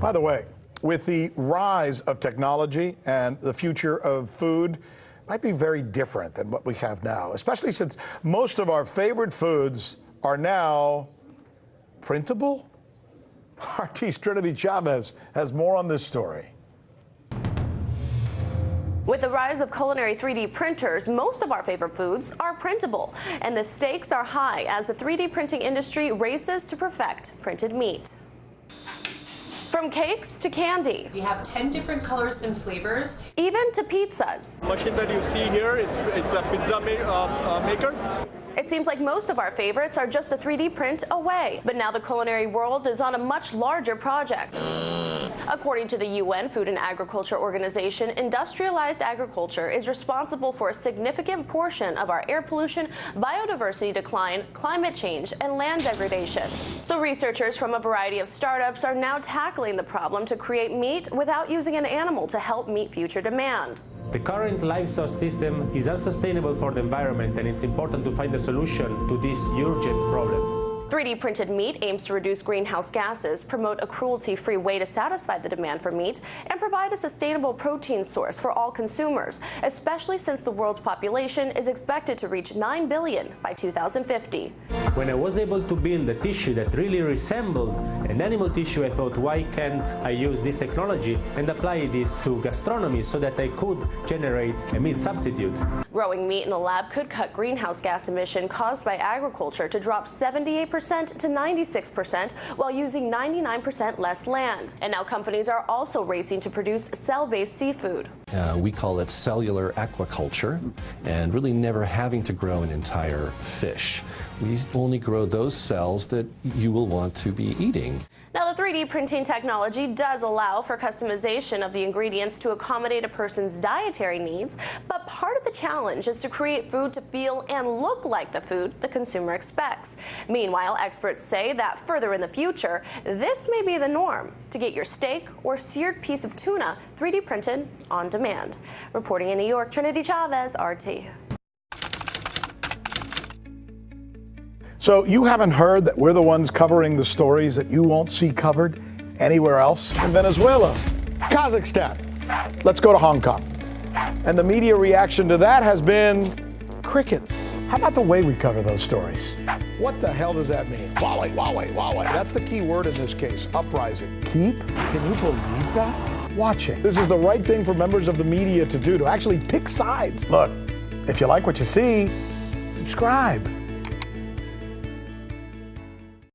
By the way, with the rise of technology and the future of food, might be very different than what we have now, especially since most of our favorite foods are now printable. RT's Trinity Chavez has more on this story. With the rise of culinary 3D printers, most of our favorite foods are printable, and the stakes are high as the 3D printing industry races to perfect printed meat. From cakes to candy. We have 10 different colors and flavors. Even to pizzas. The machine that you see here, it's a pizza maker. It seems like most of our favorites are just a 3D print away, but now the culinary world is on a much larger project. According to the UN Food and Agriculture Organization, industrialized agriculture is responsible for a significant portion of our air pollution, biodiversity decline, climate change, and land degradation. So researchers from a variety of startups are now tackling the problem to create meat without using an animal to help meet future demand. The current livestock system is unsustainable for the environment, and it's important to find a solution to this urgent problem. 3D printed meat aims to reduce greenhouse gases, promote a cruelty-free way to satisfy the demand for meat, and provide a sustainable protein source for all consumers, especially since the world's population is expected to reach 9 billion by 2050. When I was able to build a tissue that really resembled an animal tissue, I thought, why can't I use this technology and apply this to gastronomy so that I could generate a meat substitute? Growing meat in a lab could cut greenhouse gas emission caused by agriculture to drop 78% to 96% while using 99% less land. And now companies are also racing to produce cell-based seafood. We call it cellular aquaculture, and really never having to grow an entire fish. We only grow those cells that you will want to be eating. Now, the 3D printing technology does allow for customization of the ingredients to accommodate a person's dietary needs, but part of the challenge is to create food to feel and look like the food the consumer expects. Meanwhile, experts say that further in the future, this may be the norm, to get your steak or seared piece of tuna 3D printed on demand. Reporting in New York, Trinity Chavez, RT. So you haven't heard that we're the ones covering the stories that you won't see covered anywhere else? In Venezuela, Kazakhstan, let's go to Hong Kong. And the media reaction to that has been crickets. How about the way we cover those stories? What the hell does that mean? Huawei, Huawei, Huawei. That's the key word in this case, uprising. Keep? Can you believe that? Watching. This is the right thing for members of the media to do, to actually pick sides. Look, if you like what you see, subscribe.